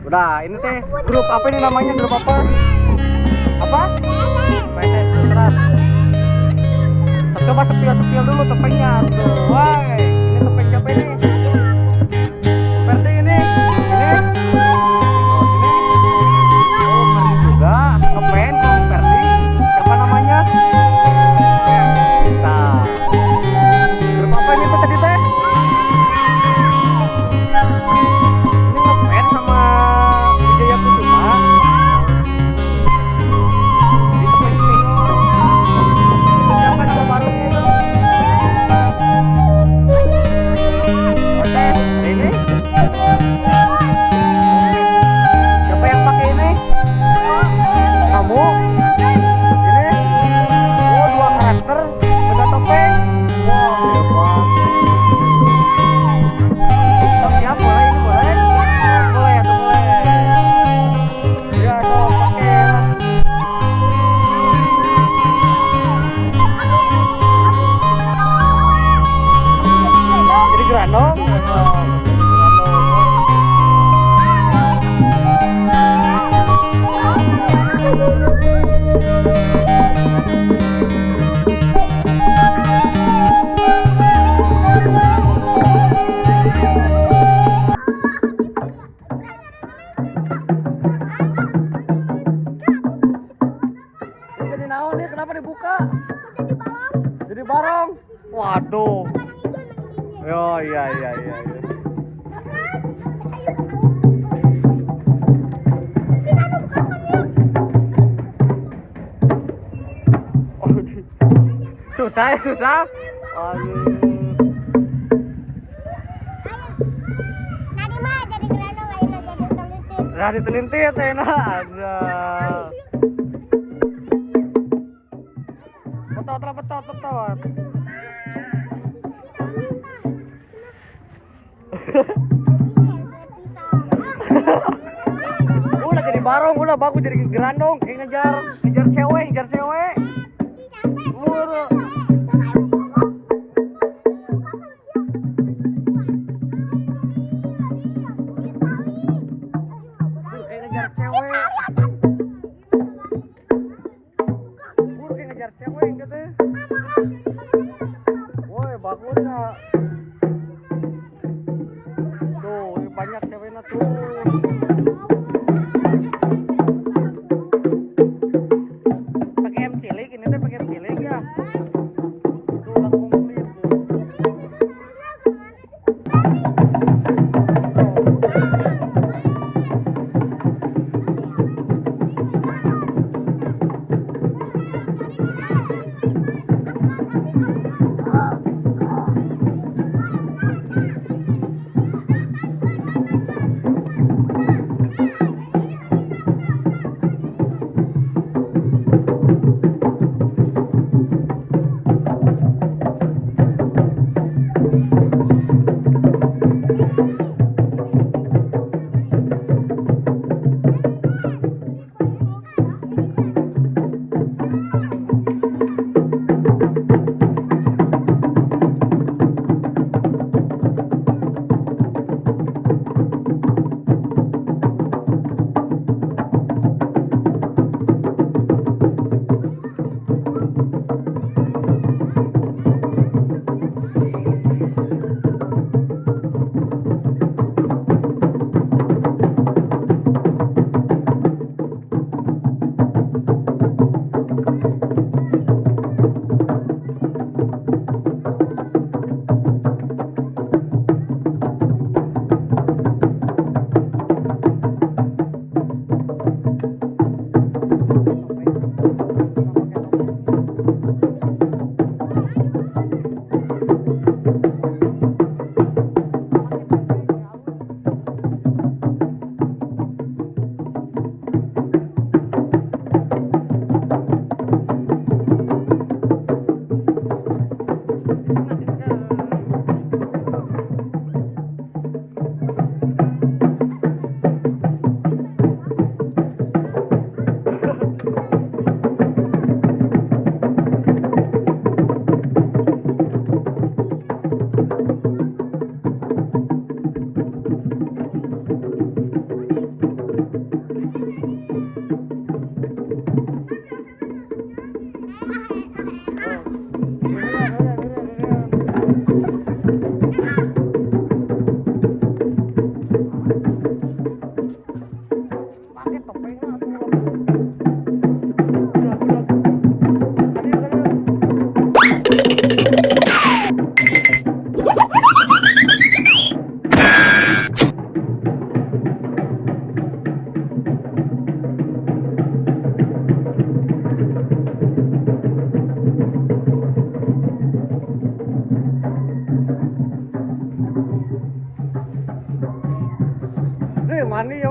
Udah, ini teh grup apa ini namanya? Grup apa? Apa? PNS Putra. Coba sepil dulu topengnya tuh. Wah, ini topeng siapa ini? Verdi ini. Ini. Oh, ini. Oh, Verdi juga. Ngepen kok Verdi. Siapa namanya? Nah. Grup apa ini tuh tadi teh? Ini ngepen sama Wijaya Kusuma. Di topeng Singo. Siapa nama barunya itu? Oke, ini. Siapa yang pakai ini? Kamu? Ini? Oh, dua karakter beda topeng. Wow, hebat. Oh, siap, boleh ini boleh? Boleh atau boleh? Ya, so, pakai. Jadi Granong. Jadi naon nih? Kenapa dibuka? Jadi barong. Waduh. Oh iya. Oh, susah. Aduh. Tadi mah jadi Granong, ayeuna jadi telintit. Nah ditelintit enak ada. Betot. Udah jadi barong, udah bagus jadi gerandong, kayak ngejar cewek. Muru. Kayak ngejar cewek. Kayak ngejar cewek gitu. Woi, bagusnya. Tuh, ini banyak ceweknya tuh. Pakai M cilik.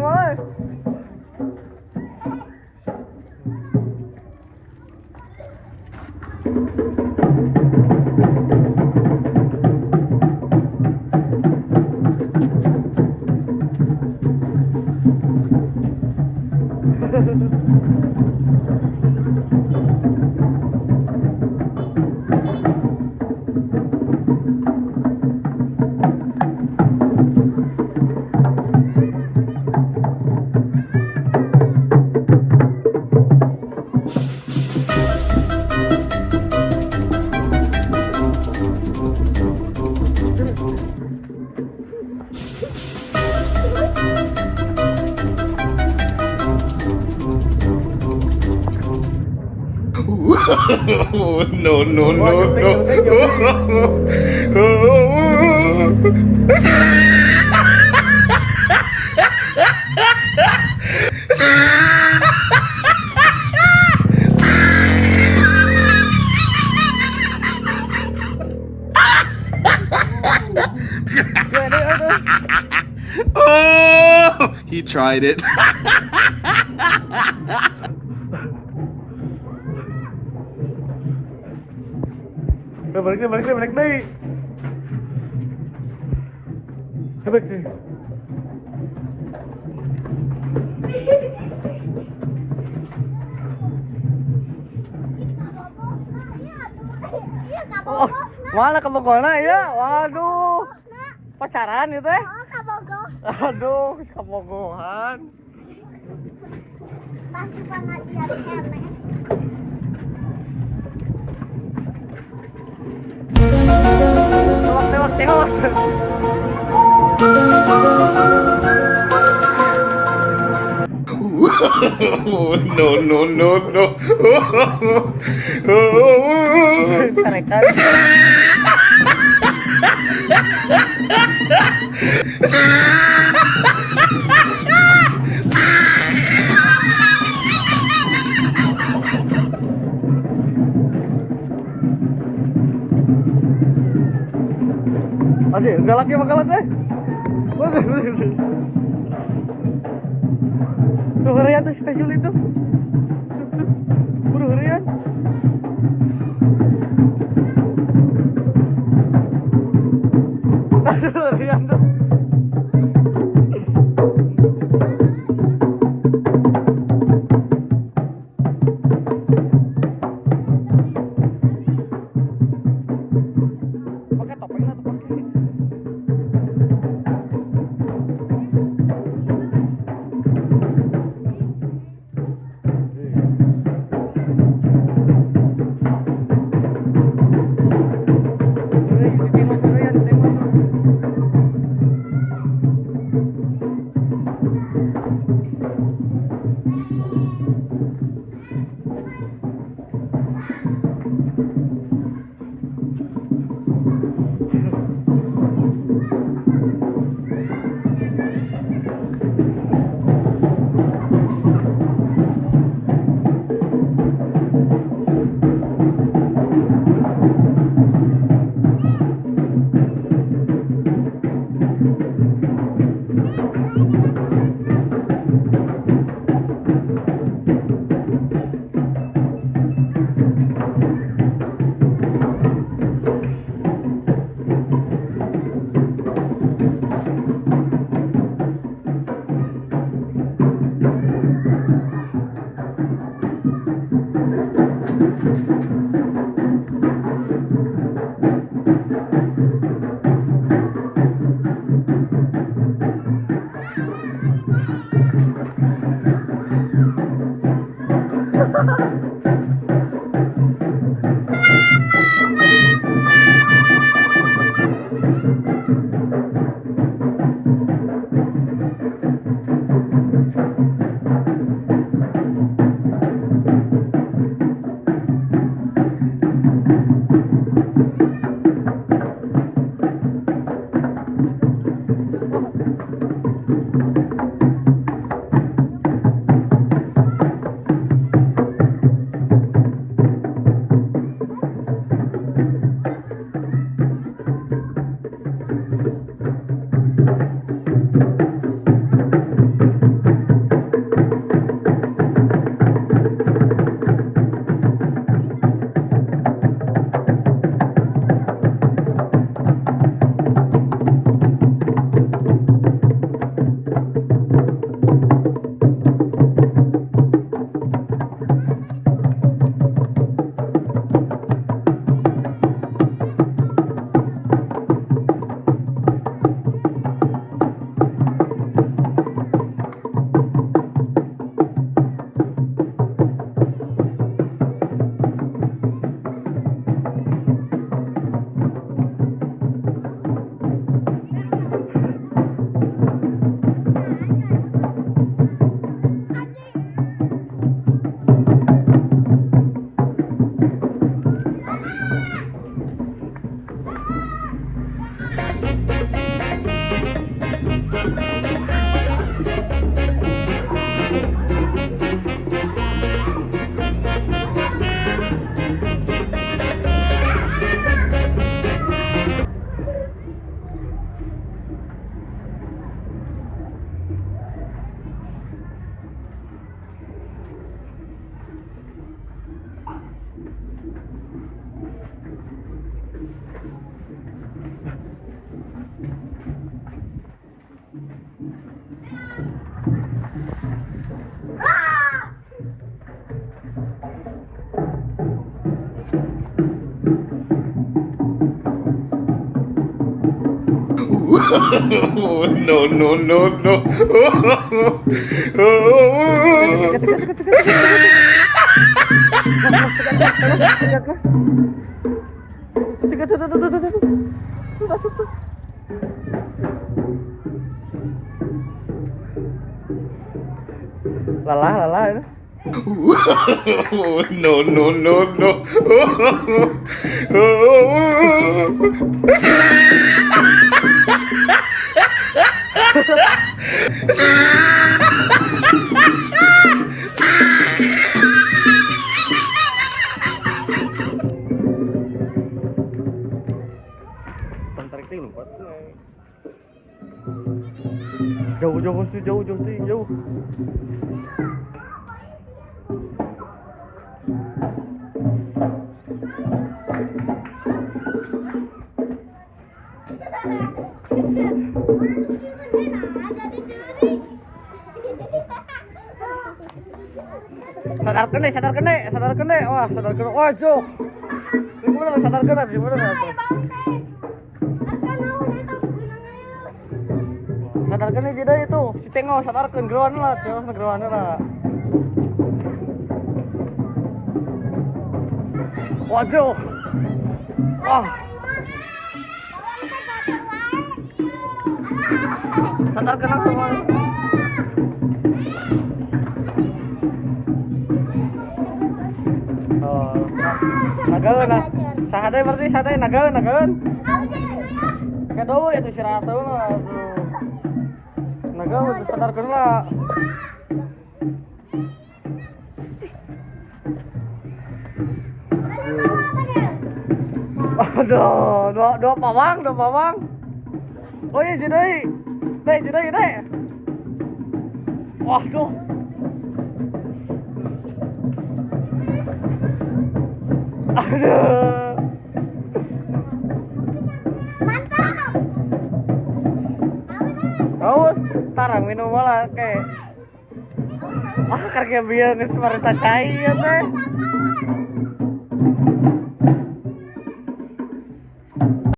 mah. No, no, no, no. Oh, he tried it. Balik deh. Balik deh. Iya, Oh, mana kebogona ya? Waduh. Pacaran itu teh? Oh, kabogoh. Aduh, kebogohan. Pasti pengajian kemek. Tewak. No, no, no, no. Tarekan. Aduh, galaknya mah galak deh. Tuh harian tuh schedule itu. Buru harian. Aduh harian tuh. Pakai topeng atau pakai? Oh, no, no, no, no. Lelah, lelah ini. Oh, no, no, no, no. Tarik ting lompat. Jauh, jauh sih, jauh, jauh sih, jauh. Sadarkan deh. Wah, sadarkan. Wah, jauh. Gimana sadarkan? Gimana? Sadarkan nih tidak itu. Si tengok sadarkan geruan lah, terus geruan lah. Wah, jauh. Wah. Sadarkan langsung. Nagaeun nah. Sahade berarti sahade nagaeun. Kadowo itu sirata mah. Nagaeun sadarkeun lah. Aduh, dua pawang. Oh iya jadi. Deh. Waduh. Aduh. Mantap. Awas, tarang minum malah kayak. Karena biar geus marita cai ya teh.